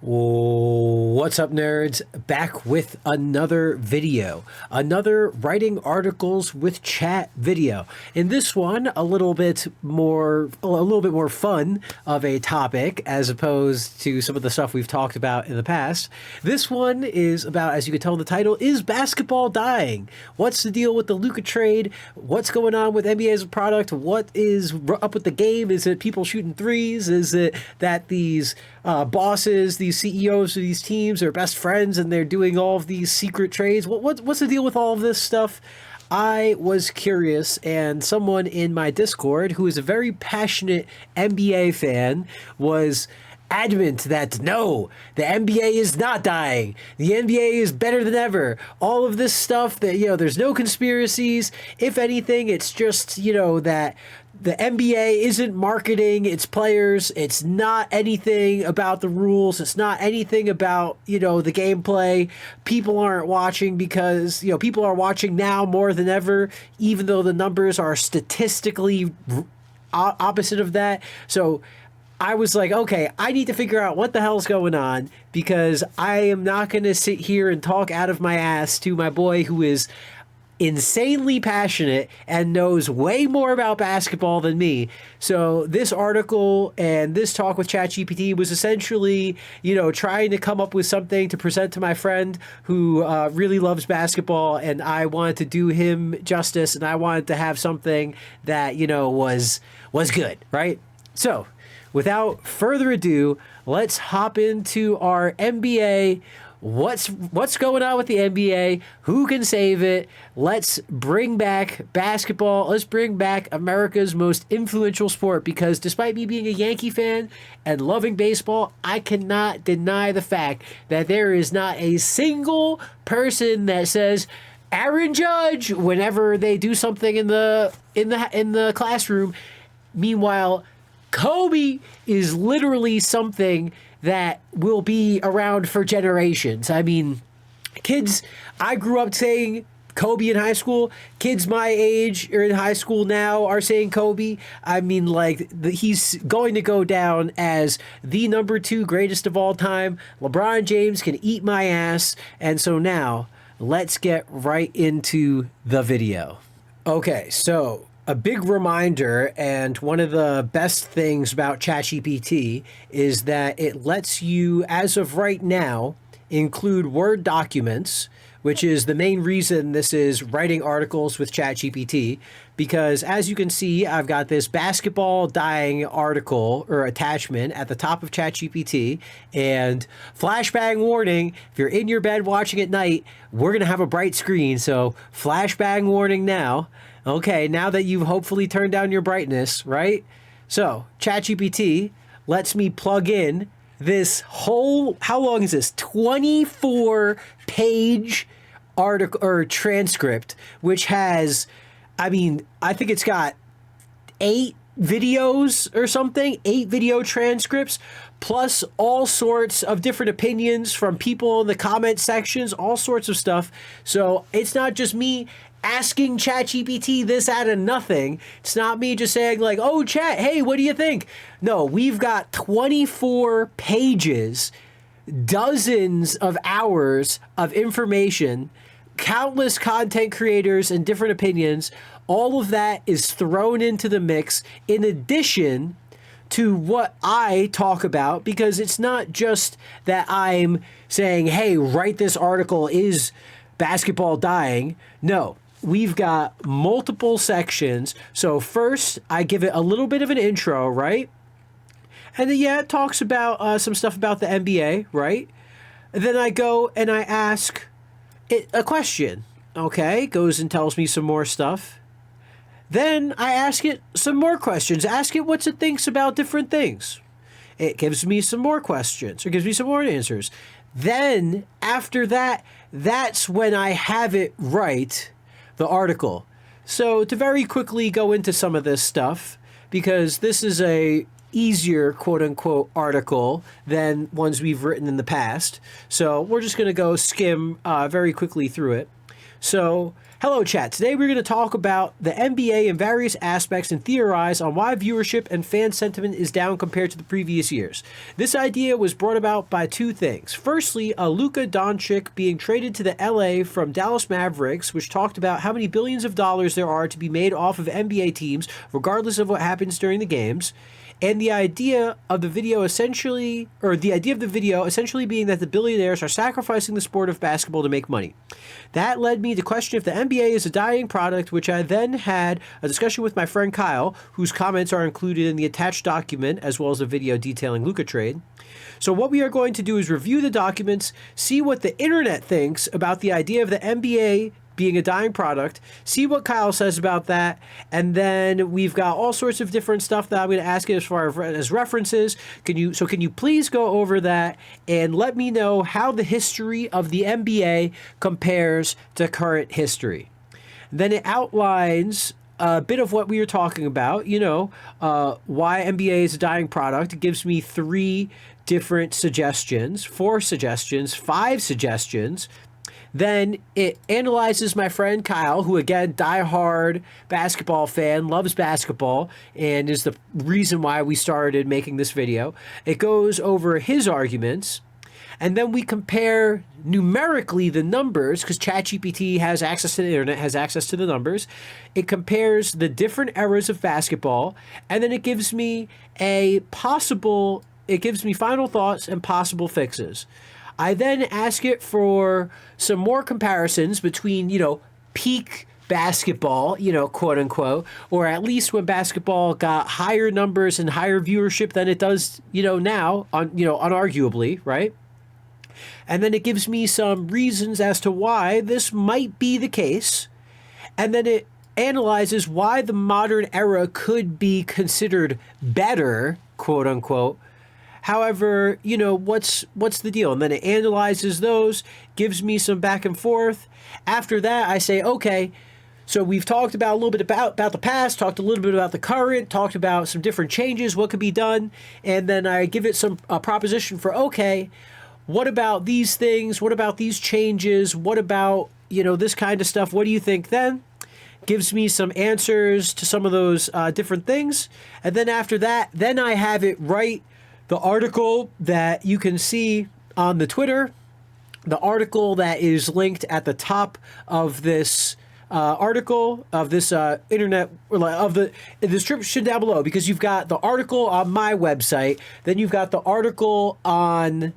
What's up, nerds? Back with another video, another writing articles with chat video. In this one, a little bit more fun of a topic as opposed to some of the stuff we've talked about in the past. This one is about, as you can tell in the title, is basketball dying? What's the deal with the Luka trade? What's going on with NBA as a product? What is up with the game? Is it people shooting threes? Is it that these bosses, these CEOs of these teams are best friends and they're doing all of these secret trades? What's the deal with all of this stuff? I was curious, and someone in my Discord who is a very passionate NBA fan was adamant that no, the NBA is not dying. The NBA is better than ever. All of this stuff that, there's no conspiracies. If anything, it's just, that the NBA isn't marketing its players. It's not anything about the rules. It's not anything about, the gameplay. People aren't watching because, people are watching now more than ever, even though the numbers are statistically opposite of that. So I was like, okay, I need to figure out what the hell's going on, because I am not going to sit here and talk out of my ass to my boy who is insanely passionate and knows way more about basketball than me. So this article and this talk with ChatGPT was essentially, trying to come up with something to present to my friend who really loves basketball, and I wanted to do him justice, and I wanted to have something that, was good, right? So without further ado, let's hop into our NBA. What's going on with the NBA? Who can save it? Let's bring back basketball. Let's bring back America's most influential sport, because despite me being a Yankee fan and loving baseball, I cannot deny the fact that there is not a single person that says Aaron Judge whenever they do something in the classroom. Meanwhile, Kobe is literally something that will be around for generations. I mean, kids, I grew up saying Kobe in high school. Kids my age or in high school now are saying Kobe. I mean, he's going to go down as the number 2 greatest of all time. LeBron James can eat my ass. And so now, let's get right into the video. Okay, so a big reminder, and one of the best things about ChatGPT is that it lets you, as of right now, include Word documents, which is the main reason this is writing articles with ChatGPT, because as you can see, I've got this basketball dying article or attachment at the top of ChatGPT, and flashbang warning, if you're in your bed watching at night, we're going to have a bright screen, so flashbang warning now. Okay, now that you've hopefully turned down your brightness, right? So, ChatGPT lets me plug in this whole, how long is this? 24-page article or transcript, which has, I think it's got 8 videos or something, 8 video transcripts, plus all sorts of different opinions from people in the comment sections, all sorts of stuff. So it's not just me asking ChatGPT this out of nothing. It's not me just saying like, oh, Chat, hey, what do you think? No, we've got 24 pages, dozens of hours of information, countless content creators and different opinions. All of that is thrown into the mix in addition to what I talk about, because it's not just that I'm saying, hey, write this article, is basketball dying? No. We've got multiple sections. So first, I give it a little bit of an intro, right? And then, it talks about some stuff about the NBA, right? And then I go and I ask it a question, okay? Goes and tells me some more stuff. Then I ask it some more questions. Ask it what it thinks about different things. It gives me some more questions, or gives me some more answers. Then, after that, that's when I have it write the article. So to very quickly go into some of this stuff, because this is a easier quote-unquote article than ones we've written in the past, so we're just going to go skim very quickly through it. So, hello chat. Today we're going to talk about the NBA in various aspects and theorize on why viewership and fan sentiment is down compared to the previous years. This idea was brought about by two things. Firstly, Luka Doncic being traded to the LA from Dallas Mavericks, which talked about how many billions of dollars there are to be made off of NBA teams, regardless of what happens during the games. And the idea of the video essentially being that the billionaires are sacrificing the sport of basketball to make money. That led me to question if the NBA is a dying product, which I then had a discussion with my friend Kyle, whose comments are included in the attached document, as well as a video detailing Luka trade. So what we are going to do is review the documents, see what the internet thinks about the idea of the NBA being a dying product, see what Kyle says about that, and then we've got all sorts of different stuff that I'm going to ask you as far as references. Can you please go over that and let me know how the history of the NBA compares to current history? Then it outlines a bit of what we were talking about, why NBA is a dying product. It gives me 3 different suggestions, 4 suggestions, 5 suggestions. Then it analyzes my friend Kyle, who, again, diehard basketball fan, loves basketball, and is the reason why we started making this video. It goes over his arguments, and then we compare numerically the numbers, because ChatGPT has access to the internet, has access to the numbers. It compares the different eras of basketball, and then it gives me final thoughts and possible fixes. I then ask it for some more comparisons between, peak basketball, quote unquote, or at least when basketball got higher numbers and higher viewership than it does, now, unarguably, right? And then it gives me some reasons as to why this might be the case. And then it analyzes why the modern era could be considered better, quote unquote. However, what's the deal? And then it analyzes those, gives me some back and forth. After that, I say, okay, so we've talked about a little bit about the past, talked a little bit about the current, talked about some different changes, what could be done. And then I give it some proposition for, okay, what about these things? What about these changes? What about, this kind of stuff? What do you think then? Gives me some answers to some of those different things. And then after that, then I have it write the article that you can see on the Twitter, the article that is linked at the top of this article, of this internet, of the description down below, because you've got the article on my website, then you've got the article on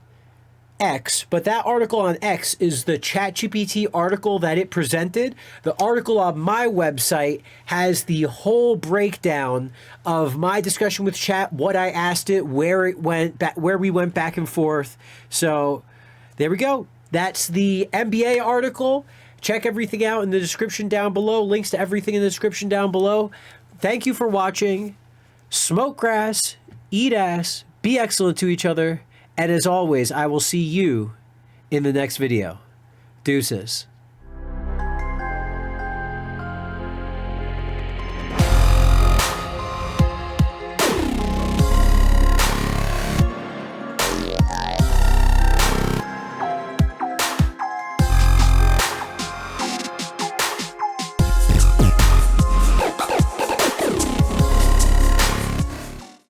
X, but that article on X is the ChatGPT article that it presented. The article on my website has the whole breakdown of my discussion with Chat, what I asked it, where we went back and forth. So there we go. That's the NBA article. Check everything out in the description down below. Links to everything in the description down below. Thank you for watching. Smoke grass, eat ass, be excellent to each other. And as always, I will see you in the next video. Deuces.